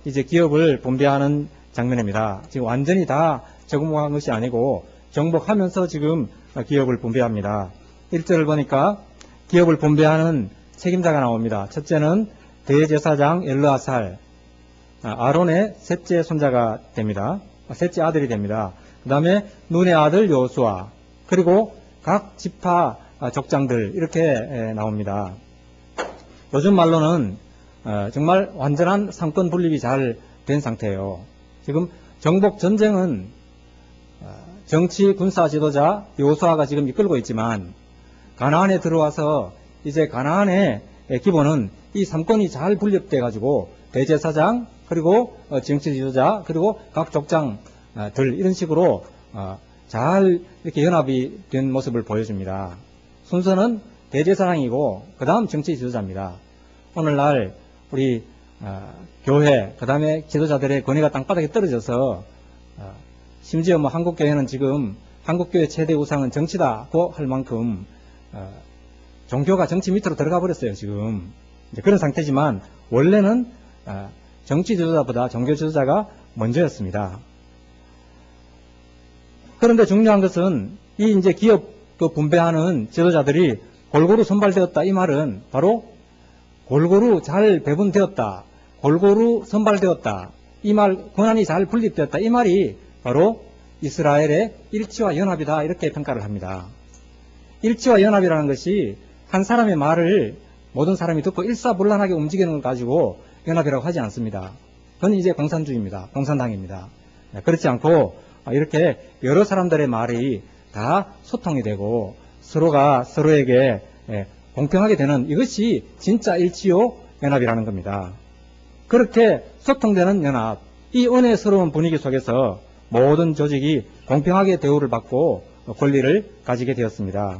이제 기업을 분배하는 장면입니다. 지금 완전히 다 적응한 것이 아니고 정복하면서 지금 기업을 분배합니다. 1절을 보니까 기업을 분배하는 책임자가 나옵니다. 첫째는 대제사장 엘르아살, 아론의 셋째 손자가 됩니다. 셋째 아들이 됩니다. 그 다음에 눈의 아들 여호수아, 그리고 각 지파 족장들 이렇게 나옵니다. 요즘 말로는 정말 완전한 상권 분립이 잘 된 상태예요. 지금 정복 전쟁은 정치 군사 지도자 여호수아가 지금 이끌고 있지만 가나안에 들어와서 이제 가나안의 기본은 이 삼권이 잘 분립돼 가지고 대제사장 그리고 정치 지도자 그리고 각 족장들 이런 식으로 잘 이렇게 연합이 된 모습을 보여줍니다. 순서는 대제사장이고 그 다음 정치 지도자입니다. 오늘날 우리 교회 그 다음에 지도자들의 권위가 땅바닥에 떨어져서 심지어 뭐 한국교회는 지금 한국교회 최대 우상은 정치다고 할 만큼 종교가 정치 밑으로 들어가 버렸어요. 지금 이제 그런 상태지만 원래는 정치 지도자보다 종교 지도자가 먼저였습니다. 그런데 중요한 것은 이 이제 기업 분배하는 지도자들이 골고루 선발되었다. 이 말은 바로 골고루 잘 배분되었다. 골고루 선발되었다. 이 말, 권한이 잘 분립되었다. 이 말이 바로 이스라엘의 일치와 연합이다. 이렇게 평가를 합니다. 일치와 연합이라는 것이 한 사람의 말을 모든 사람이 듣고 일사불란하게 움직이는 걸 가지고 연합이라고 하지 않습니다. 그건 이제 공산주의입니다. 공산당입니다. 그렇지 않고 이렇게 여러 사람들의 말이 다 소통이 되고 서로가 서로에게 공평하게 되는 이것이 진짜 일치요 연합이라는 겁니다. 그렇게 소통되는 연합, 이 은혜스러운 분위기 속에서 모든 조직이 공평하게 대우를 받고 권리를 가지게 되었습니다.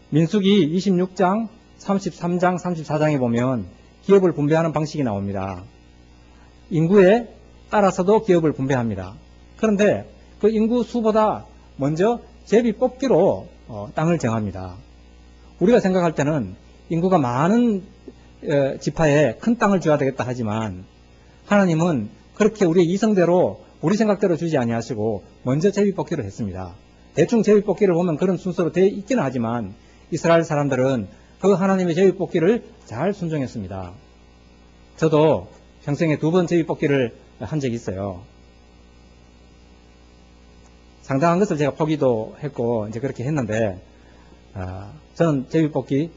민수기 26장, 33장, 34장에 보면 기업을 분배하는 방식이 나옵니다. 인구에 따라서도 기업을 분배합니다. 그런데 그 인구 수보다 먼저 제비 뽑기로 땅을 정합니다. 우리가 생각할 때는 인구가 많은 지파에 큰 땅을 줘야 되겠다 하지만 하나님은 그렇게 우리의 이성대로 우리 생각대로 주지 아니하시고 먼저 제비 뽑기를 했습니다. 대충 제비 뽑기를 보면 그런 순서로 되어 있기는 하지만 이스라엘 사람들은 그 하나님의 제비 뽑기를 잘 순종했습니다. 저도 평생에 2번 제비 뽑기를 한 적이 있어요. 상당한 것을 제가 포기도 했고 이제 그렇게 했는데 저는 제비뽑기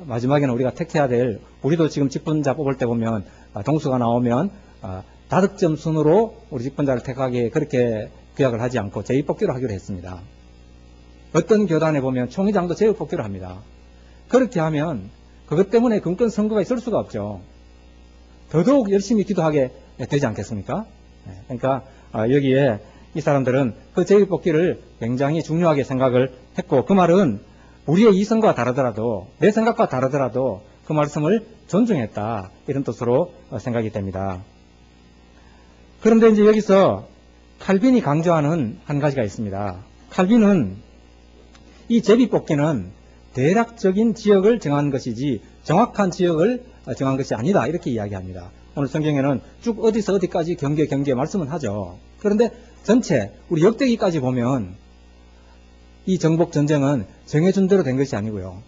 마지막에는 우리가 택해야 될, 우리도 지금 직분자 뽑을 때 보면 동수가 나오면 다득점 순으로 우리 직분자를 택하게 그렇게 규약을 하지 않고 제비뽑기로 하기로 했습니다. 어떤 교단에 보면 총회장도 제비뽑기로 합니다. 그렇게 하면 그것 때문에 금권 선거가 있을 수가 없죠. 더더욱 열심히 기도하게 되지 않겠습니까? 그러니까 여기에 이 사람들은 그 제비뽑기를 굉장히 중요하게 생각을 했고, 그 말은 우리의 이성과 다르더라도, 내 생각과 다르더라도 그 말씀을 존중했다, 이런 뜻으로 생각이 됩니다. 그런데 이제 여기서 칼빈이 강조하는 한 가지가 있습니다. 칼빈은 이 제비뽑기는 대략적인 지역을 정한 것이지 정확한 지역을 정한 것이 아니다, 이렇게 이야기합니다. 오늘 성경에는 쭉 어디서 어디까지 경계 말씀은 하죠. 그런데 전체 우리 역대기까지 보면 이 정복 전쟁은 정해준 대로 된 것이 아니고요,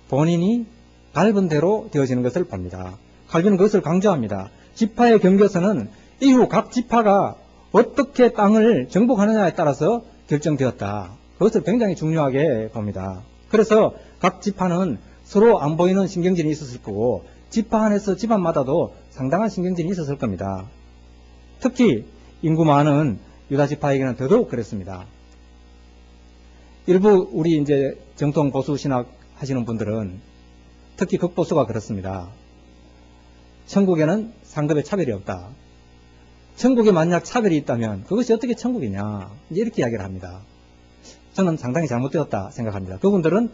본인이 밟은 대로 되어지는 것을 봅니다. 칼빈은 그것을 강조합니다. 지파의 경계선은 이후 각 지파가 어떻게 땅을 정복하느냐에 따라서 결정되었다. 그것을 굉장히 중요하게 봅니다. 그래서 각 지파는 서로 안 보이는 신경질이 있었을 거고 지파 안에서 집안마다도 상당한 신경질이 있었을 겁니다. 특히 인구 많은 유다 지파에게는 더더욱 그랬습니다. 일부 우리 이제 정통 보수 신학 하시는 분들은 특히 극보수가 그렇습니다. 천국에는 상급의 차별이 없다. 천국에 만약 차별이 있다면 그것이 어떻게 천국이냐, 이제 이렇게 이야기를 합니다. 저는 상당히 잘못되었다 생각합니다. 그분들은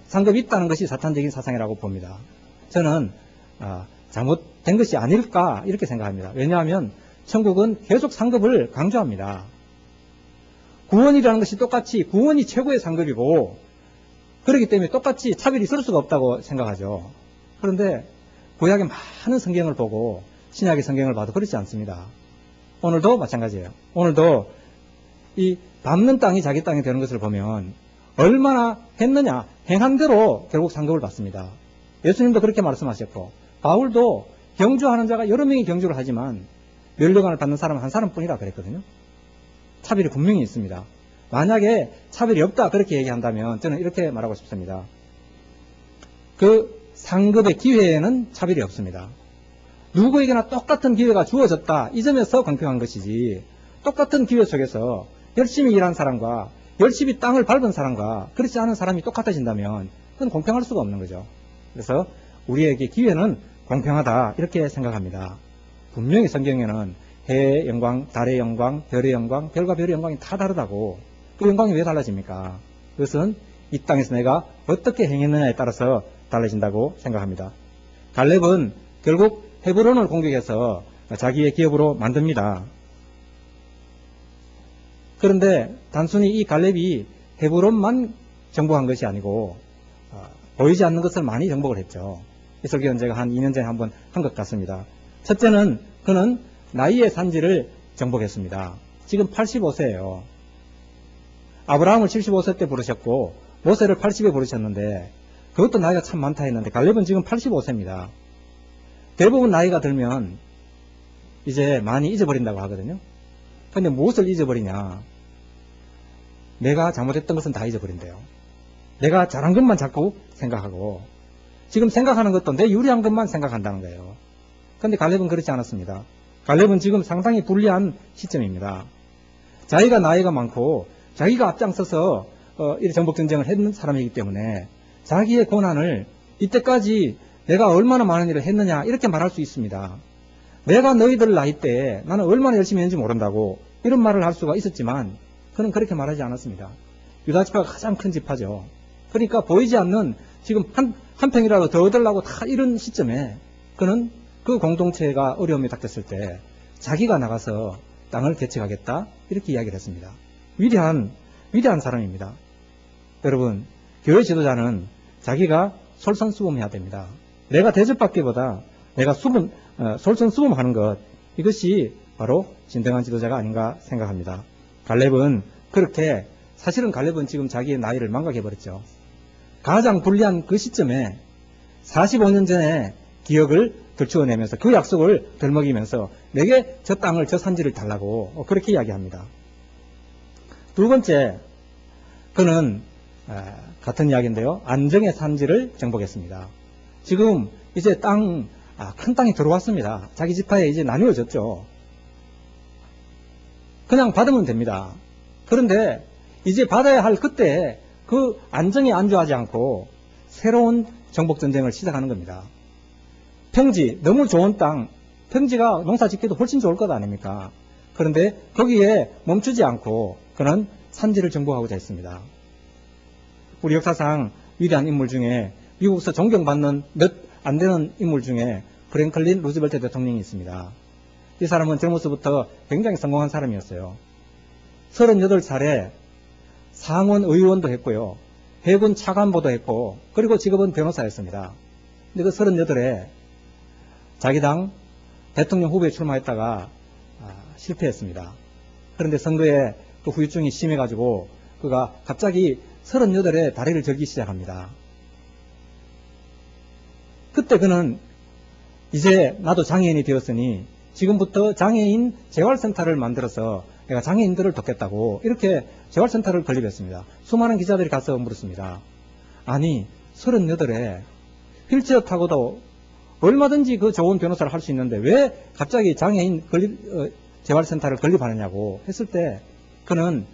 상급이 있다는 것이 사탄적인 사상이라고 봅니다. 저는 잘못된 것이 아닐까 이렇게 생각합니다. 왜냐하면 천국은 계속 상급을 강조합니다. 구원이라는 것이 똑같이 구원이 최고의 상급이고 그렇기 때문에 똑같이 차별이 있을 수가 없다고 생각하죠. 그런데 구약의 많은 성경을 보고 신약의 성경을 봐도 그렇지 않습니다. 오늘도 마찬가지예요. 오늘도 이 밟는 땅이 자기 땅이 되는 것을 보면 얼마나 했느냐, 행한 대로 결국 상급을 받습니다. 예수님도 그렇게 말씀하셨고, 바울도 경주하는 자가 여러 명이 경주를 하지만 면류관을 받는 사람은 한 사람뿐이라 그랬거든요. 차별이 분명히 있습니다. 만약에 차별이 없다 그렇게 얘기한다면 저는 이렇게 말하고 싶습니다. 그 상급의 기회에는 차별이 없습니다. 누구에게나 똑같은 기회가 주어졌다, 이 점에서 공평한 것이지, 똑같은 기회 속에서 열심히 일한 사람과 열심히 땅을 밟은 사람과 그렇지 않은 사람이 똑같아진다면 그건 공평할 수가 없는 거죠. 그래서 우리에게 기회는 공평하다 이렇게 생각합니다. 분명히 성경에는 해의 영광, 달의 영광, 별의 영광, 별과 별의 영광이 다 다르다고. 그 영광이 왜 달라집니까? 그것은 이 땅에서 내가 어떻게 행했느냐에 따라서 달라진다고 생각합니다. 갈렙은 결국 헤브론을 공격해서 자기의 기업으로 만듭니다. 그런데 단순히 이 갈렙이 헤브론만 정복한 것이 아니고 보이지 않는 것을 많이 정복을 했죠. 이 설교는 제가 한 2년 전에 한번 한 것 같습니다. 첫째는 그는 나이의 산지를 정복했습니다. 지금 85세예요. 아브라함을 75세 때 부르셨고 모세를 80에 부르셨는데 그것도 나이가 참 많다 했는데 갈렙은 지금 85세입니다. 대부분 나이가 들면 이제 많이 잊어버린다고 하거든요. 근데 무엇을 잊어버리냐? 내가 잘못했던 것은 다 잊어버린대요. 내가 잘한 것만 자꾸 생각하고 지금 생각하는 것도 내 유리한 것만 생각한다는 거예요. 근데 갈렙은 그렇지 않았습니다. 갈렙은 지금 상당히 불리한 시점입니다. 자기가 나이가 많고 자기가 앞장서서 이 정복전쟁을 했는 사람이기 때문에 자기의 고난을 이때까지 내가 얼마나 많은 일을 했느냐 이렇게 말할 수 있습니다. 내가 너희들 나이 때에 나는 얼마나 열심히 했는지 모른다고 이런 말을 할 수가 있었지만 그는 그렇게 말하지 않았습니다. 유다지파가 가장 큰 지파죠. 그러니까 보이지 않는 지금 한 평이라도 더 얻으려고 다 이런 시점에 그는 그 공동체가 어려움이 닥쳤을 때 자기가 나가서 땅을 개척하겠다 이렇게 이야기를 했습니다. 위대한 사람입니다. 여러분, 교회 지도자는 자기가 솔선수범해야 됩니다. 내가 대접받기보다 내가 솔선수범하는 것, 이것이 바로 진정한 지도자가 아닌가 생각합니다. 갈렙은 그렇게, 사실은 갈렙은 지금 자기의 나이를 망각해버렸죠. 가장 불리한 그 시점에 45년 전에 기억을 들추어내면서 그 약속을 덜먹이면서 내게 저 땅을, 저 산지를 달라고 그렇게 이야기합니다. 두 번째, 그는 같은 이야기인데요. 안정의 산지를 정복했습니다. 지금 이제 큰 땅이 들어왔습니다. 자기 지파에 이제 나뉘어졌죠. 그냥 받으면 됩니다. 그런데 이제 받아야 할 그때 그 안정에 안주하지 않고 새로운 정복전쟁을 시작하는 겁니다. 평지, 너무 좋은 땅, 평지가 농사 짓기도 훨씬 좋을 것 아닙니까? 그런데 거기에 멈추지 않고 그는 산지를 정복하고자 했습니다. 우리 역사상 위대한 인물 중에 미국에서 존경받는 몇 안 되는 인물 중에 프랭클린 루즈벨트 대통령이 있습니다. 이 사람은 젊어서부터 굉장히 성공한 사람이었어요. 38살에 상원 의원도 했고요. 해군 차관보도 했고, 그리고 직업은 변호사였습니다. 근데 그 38에 자기 당 대통령 후보에 출마했다가 실패했습니다. 그런데 선거에 그 후유증이 심해가지고 그가 갑자기 38에 다리를 절기 시작합니다. 그때 그는 이제 나도 장애인이 되었으니 지금부터 장애인 재활센터를 만들어서 내가 장애인들을 돕겠다고 이렇게 재활센터를 건립했습니다. 수많은 기자들이 가서 물었습니다. 아니 38에 휠체어 타고도 얼마든지 그 좋은 변호사를 할 수 있는데 왜 갑자기 장애인 재활센터를 건립하느냐고 했을 때 그는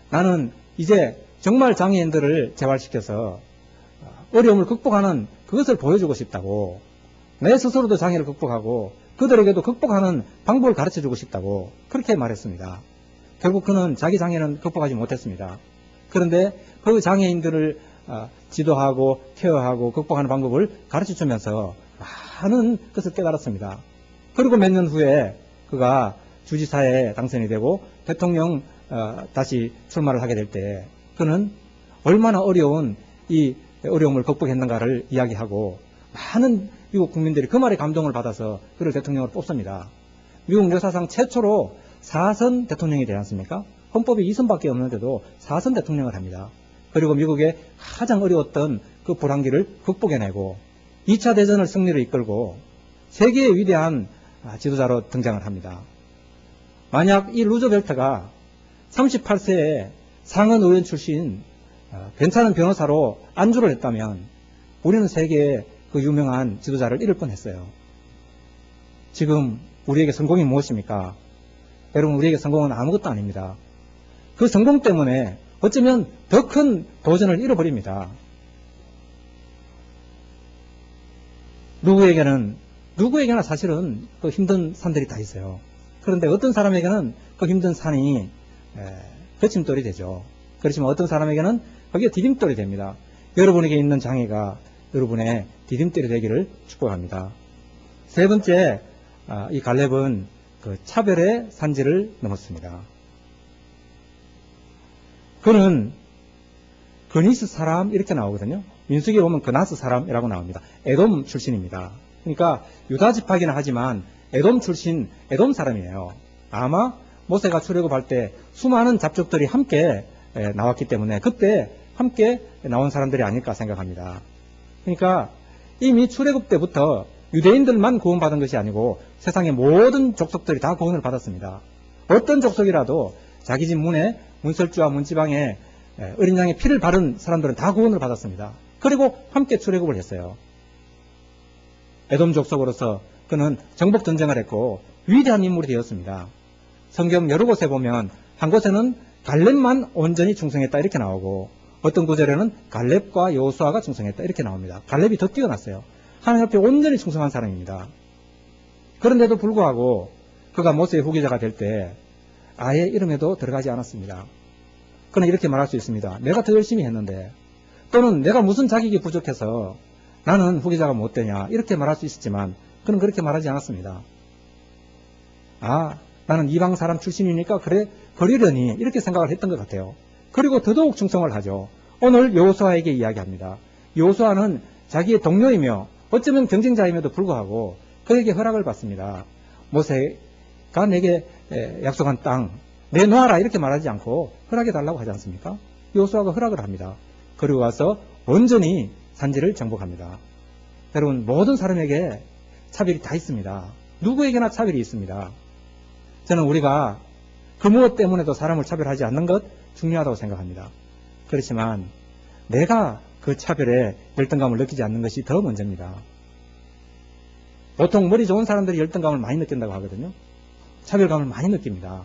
나는 이제 정말 장애인들을 재활시켜서 어려움을 극복하는 그것을 보여주고 싶다고, 내 스스로도 장애를 극복하고 그들에게도 극복하는 방법을 가르쳐주고 싶다고 그렇게 말했습니다. 결국 그는 자기 장애는 극복하지 못했습니다. 그런데 그 장애인들을 지도하고 케어하고 극복하는 방법을 가르쳐주면서 많은 것을 깨달았습니다. 그리고 몇 년 후에 그가 주지사에 당선이 되고 대통령 다시 출마를 하게 될 때 그는 얼마나 어려운 이 어려움을 극복했는가를 이야기하고 많은 미국 국민들이 그 말에 감동을 받아서 그를 대통령으로 뽑습니다. 미국 역사상 최초로 4선 대통령이 되지 않습니까? 헌법이 2선밖에 없는데도 4선 대통령을 합니다. 그리고 미국의 가장 어려웠던 그 불황기를 극복해내고 2차 대전을 승리로 이끌고 세계의 위대한 지도자로 등장을 합니다. 만약 이 루즈벨트가 38세에 상원 의원 출신 괜찮은 변호사로 안주를 했다면 우리는 세계의 그 유명한 지도자를 잃을 뻔했어요. 지금 우리에게 성공이 무엇입니까? 여러분, 우리에게 성공은 아무것도 아닙니다. 그 성공 때문에 어쩌면 더 큰 도전을 잃어버립니다. 누구에게나 사실은 그 힘든 산들이 다 있어요. 그런데 어떤 사람에게는 그 힘든 산이 거침돌이 되죠. 그렇지만 어떤 사람에게는 거기에 디딤돌이 됩니다. 여러분에게 있는 장애가 여러분의 디딤돌이 되기를 축복합니다. 세 번째, 이 갈렙은 그 차별의 산지를 넘었습니다. 그는 그니스 사람 이렇게 나오거든요. 민수기에 보면 그나스 사람이라고 나옵니다. 에돔 출신입니다. 그러니까 유다 지파기는 하지만 에돔 출신, 에돔 사람이에요. 아마 모세가 출애굽할 때 수많은 잡족들이 함께 나왔기 때문에 그때 함께 나온 사람들이 아닐까 생각합니다. 그러니까 이미 출애굽 때부터 유대인들만 구원받은 것이 아니고 세상의 모든 족속들이 다 구원을 받았습니다. 어떤 족속이라도 자기 집 문에 문설주와 문지방에 어린 양의 피를 바른 사람들은 다 구원을 받았습니다. 그리고 함께 출애굽을 했어요. 에돔 족속으로서 그는 정복 전쟁을 했고 위대한 인물이 되었습니다. 성경 여러 곳에 보면 한 곳에는 갈렙만 온전히 충성했다 이렇게 나오고 어떤 구절에는 갈렙과 여호수아가 충성했다 이렇게 나옵니다. 갈렙이 더 뛰어났어요. 하나님 앞에 온전히 충성한 사람입니다. 그런데도 불구하고 그가 모세의 후계자가 될 때 아예 이름에도 들어가지 않았습니다. 그는 이렇게 말할 수 있습니다. 내가 더 열심히 했는데 또는 내가 무슨 자격이 부족해서 나는 후계자가 못 되냐 이렇게 말할 수 있었지만 그는 그렇게 말하지 않았습니다. 나는 이방 사람 출신이니까 그래 그러려니 이렇게 생각을 했던 것 같아요. 그리고 더더욱 충성을 하죠. 오늘 여호수아에게 이야기합니다. 여호수아는 자기의 동료이며 어쩌면 경쟁자임에도 불구하고 그에게 허락을 받습니다. 모세가 내게 약속한 땅 내놓아라 이렇게 말하지 않고 허락해달라고 하지 않습니까? 여호수아가 허락을 합니다. 그리고 와서 온전히 산지를 정복합니다. 여러분, 모든 사람에게 차별이 다 있습니다. 누구에게나 차별이 있습니다. 저는 우리가 그 무엇 때문에도 사람을 차별하지 않는 것 중요하다고 생각합니다. 그렇지만 내가 그 차별에 열등감을 느끼지 않는 것이 더 먼저입니다. 보통 머리 좋은 사람들이 열등감을 많이 느낀다고 하거든요. 차별감을 많이 느낍니다.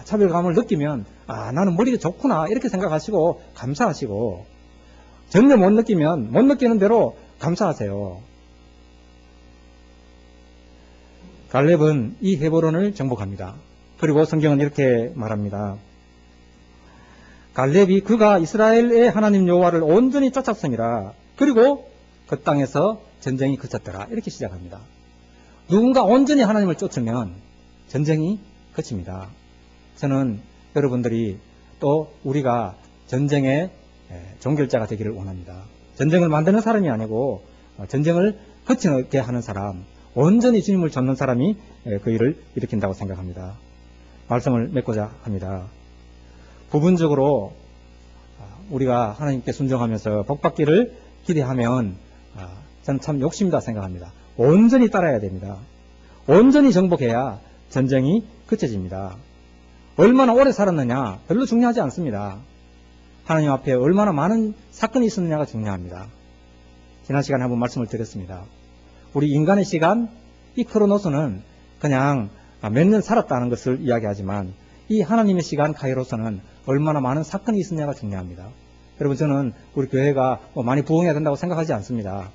차별감을 느끼면 나는 머리가 좋구나 이렇게 생각하시고 감사하시고 전혀 못 느끼면 못 느끼는 대로 감사하세요. 갈렙은 이 헤브론을 정복합니다. 그리고 성경은 이렇게 말합니다. 갈렙이 그가 이스라엘의 하나님 여호와를 온전히 쫓았음이라. 그리고 그 땅에서 전쟁이 그쳤더라. 이렇게 시작합니다. 누군가 온전히 하나님을 쫓으면 전쟁이 그칩니다. 저는 여러분들이 또 우리가 전쟁의 종결자가 되기를 원합니다. 전쟁을 만드는 사람이 아니고 전쟁을 그치게 하는 사람, 온전히 주님을 쫓는 사람이 그 일을 일으킨다고 생각합니다. 말씀을 맺고자 합니다. 부분적으로 우리가 하나님께 순종하면서 복받기를 기대하면 저는 참 욕심이다 생각합니다. 온전히 따라야 됩니다. 온전히 정복해야 전쟁이 그쳐집니다. 얼마나 오래 살았느냐 별로 중요하지 않습니다. 하나님 앞에 얼마나 많은 사건이 있었느냐가 중요합니다. 지난 시간에 한번 말씀을 드렸습니다. 우리 인간의 시간, 이 크로노스는 그냥 몇 년 살았다는 것을 이야기하지만 이 하나님의 시간 카이로스는 얼마나 많은 사건이 있었냐가 중요합니다. 여러분, 저는 우리 교회가 많이 부흥해야 된다고 생각하지 않습니다.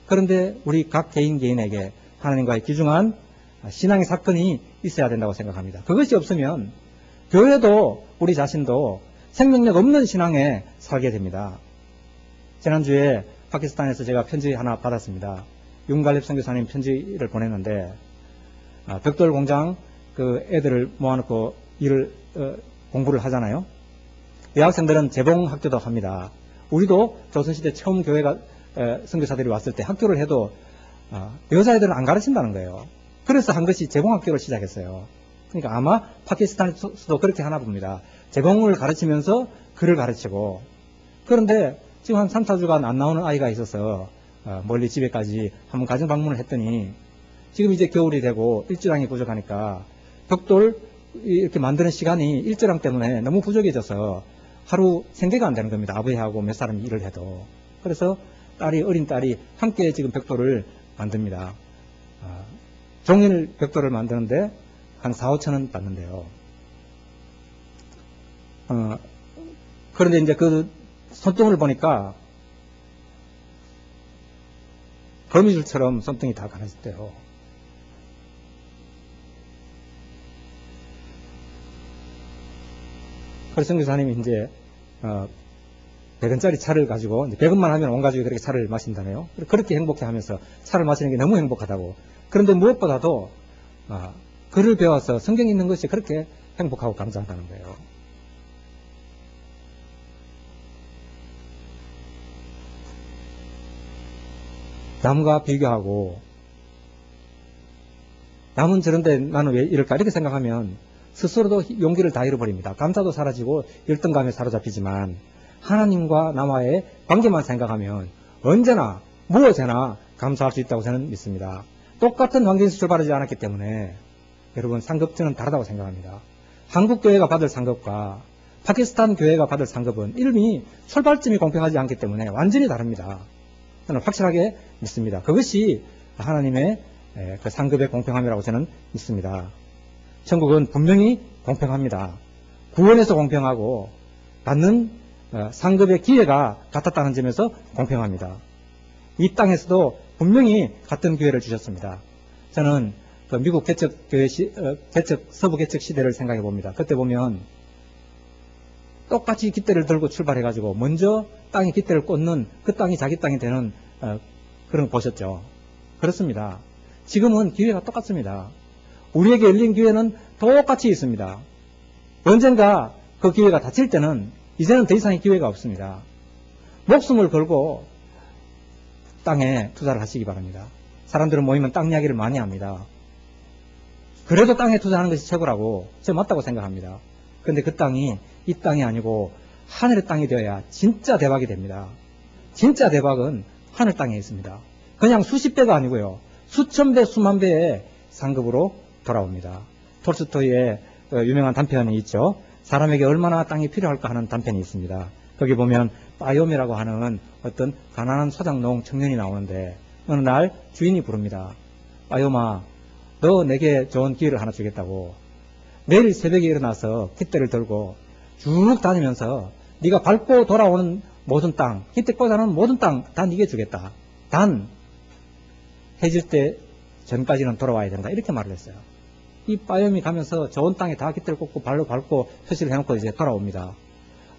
그런데 우리 각 개인에게 하나님과의 귀중한 신앙의 사건이 있어야 된다고 생각합니다. 그것이 없으면 교회도 우리 자신도 생명력 없는 신앙에 살게 됩니다. 지난주에 파키스탄에서 제가 편지 하나 받았습니다. 윤갈렙 선교사님 편지를 보냈는데 벽돌 공장 그 애들을 모아놓고 공부를 하잖아요. 여학생들은 재봉 학교도 합니다. 우리도 조선시대 처음 교회가 선교사들이 왔을 때 학교를 해도 여자애들은 안 가르친다는 거예요. 그래서 한 것이 제공학교를 시작했어요. 그러니까 아마 파키스탄에서도 그렇게 하나 봅니다. 제공을 가르치면서 글을 가르치고. 그런데 지금 한 3, 4주간 안 나오는 아이가 있어서 멀리 집에까지 한번 가정 방문을 했더니 지금 이제 겨울이 되고 일주량이 부족하니까 벽돌 이렇게 만드는 시간이 일주량 때문에 너무 부족해져서 하루 생계가 안 되는 겁니다. 아버지하고 몇 사람이 일을 해도. 그래서 어린 딸이 함께 지금 벽돌을 만듭니다. 종일 벽돌을 만드는데 한 4, 5천 원 받는데요. 그런데 이제 그 손등을 보니까 거미줄처럼 손등이 다 가려졌대요. 그래서 선교사님이 이제 100원짜리 차를 가지고 100원만 하면 온 가족이 그렇게 차를 마신다네요. 그렇게 행복해 하면서 차를 마시는 게 너무 행복하다고. 그런데 무엇보다도 글을 배워서 성경 읽는 것이 그렇게 행복하고 감사하다는 거예요. 남과 비교하고 남은 저런데 나는 왜 이럴까 이렇게 생각하면 스스로도 용기를 다 잃어버립니다. 감사도 사라지고 열등감에 사로잡히지만 하나님과 나와의 관계만 생각하면 언제나 무엇에나 감사할 수 있다고 저는 믿습니다. 똑같은 환경에서 출발하지 않았기 때문에 여러분 상급증은 다르다고 생각합니다. 한국 교회가 받을 상급과 파키스탄 교회가 받을 상급은 이름이 출발점이 공평하지 않기 때문에 완전히 다릅니다. 저는 확실하게 믿습니다. 그것이 하나님의 그 상급의 공평함이라고 저는 믿습니다. 천국은 분명히 공평합니다. 구원에서 공평하고 받는 상급의 기회가 같았다는 점에서 공평합니다. 이 땅에서도 분명히 같은 기회를 주셨습니다. 저는 그 미국 서부 개척 시대를 생각해 봅니다. 그때 보면 똑같이 깃대를 들고 출발해가지고 먼저 땅에 깃대를 꽂는 그 땅이 자기 땅이 되는 그런 거 보셨죠. 그렇습니다. 지금은 기회가 똑같습니다. 우리에게 열린 기회는 똑같이 있습니다. 언젠가 그 기회가 닫힐 때는 이제는 더 이상의 기회가 없습니다. 목숨을 걸고 땅에 투자를 하시기 바랍니다. 사람들은 모이면 땅 이야기를 많이 합니다. 그래도 땅에 투자하는 것이 최고라고 제가 맞다고 생각합니다. 그런데 그 땅이 이 땅이 아니고 하늘의 땅이 되어야 진짜 대박이 됩니다. 진짜 대박은 하늘 땅에 있습니다. 그냥 수십 배가 아니고요. 수천 배, 수만 배의 상급으로 돌아옵니다. 톨스토이의 유명한 단편이 있죠. 사람에게 얼마나 땅이 필요할까 하는 단편이 있습니다. 거기 보면 빠요미라고 하는 어떤 가난한 소작농 청년이 나오는데 어느 날 주인이 부릅니다. 빠요마, 너 내게 좋은 기회를 하나 주겠다고. 내일 새벽에 일어나서 깃대를 들고 쭉 다니면서 네가 밟고 돌아오는 모든 땅, 깃대 꽂아놓은 모든 땅 다 네게 주겠다. 단 해질 때 전까지는 돌아와야 된다. 이렇게 말을 했어요. 이 빠염이 가면서 좋은 땅에 다 깃대를 꽂고 발로 밟고 표시를 해놓고 이제 돌아옵니다.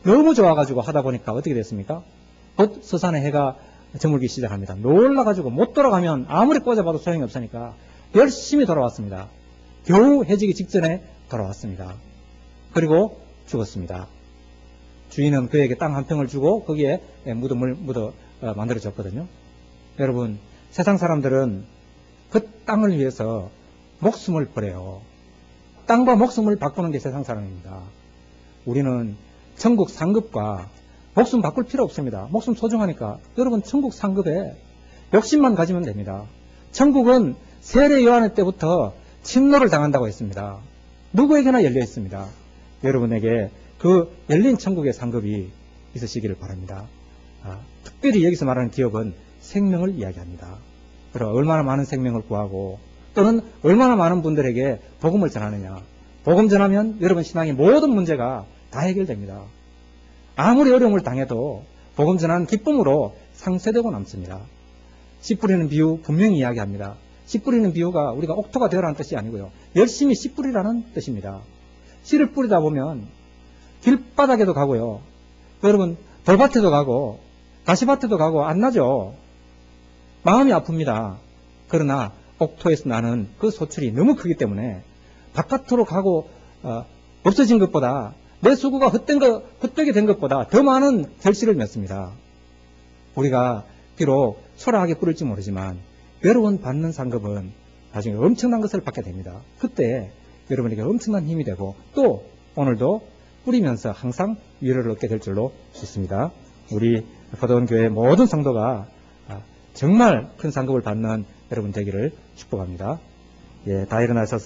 너무 좋아가지고 하다 보니까 어떻게 됐습니까? 곧 서산의 해가 저물기 시작합니다. 놀라가지고 못 돌아가면 아무리 꽂아봐도 소용이 없으니까 열심히 돌아왔습니다. 겨우 해지기 직전에 돌아왔습니다. 그리고 죽었습니다. 주인은 그에게 땅 한 평을 주고 거기에 무덤을 만들어줬거든요. 여러분, 세상 사람들은 그 땅을 위해서 목숨을 버려요. 땅과 목숨을 바꾸는 게 세상 사람입니다. 우리는 천국 상급과 목숨 바꿀 필요 없습니다. 목숨 소중하니까 여러분 천국 상급에 욕심만 가지면 됩니다. 천국은 세례 요한의 때부터 침노를 당한다고 했습니다. 누구에게나 열려 있습니다. 여러분에게 그 열린 천국의 상급이 있으시기를 바랍니다. 특별히 여기서 말하는 기업은 생명을 이야기합니다. 그럼 얼마나 많은 생명을 구하고 또는 얼마나 많은 분들에게 복음을 전하느냐. 복음 전하면 여러분 신앙의 모든 문제가 다 해결됩니다. 아무리 어려움을 당해도 복음 전하는 기쁨으로 상쇄되고 남습니다. 씨 뿌리는 비유 분명히 이야기합니다. 씨 뿌리는 비유가 우리가 옥토가 되어라는 뜻이 아니고요. 열심히 씨 뿌리라는 뜻입니다. 씨를 뿌리다 보면 길바닥에도 가고요. 여러분 돌밭에도 가고 가시밭에도 가고 안 나죠. 마음이 아픕니다. 그러나 옥토에서 나는 그 소출이 너무 크기 때문에 바깥으로 가고 없어진 것보다 내 수고가 헛되게 된 것보다 더 많은 결실을 맺습니다. 우리가 비록 초라하게 뿌릴지 모르지만 여러분 받는 상급은 나중에 엄청난 것을 받게 됩니다. 그때 여러분에게 엄청난 힘이 되고 또 오늘도 뿌리면서 항상 위로를 얻게 될 줄로 믿습니다. 우리 포도원 교회 모든 성도가 정말 큰 상급을 받는 여러분 되기를 축복합니다. 예, 다 일어나셔서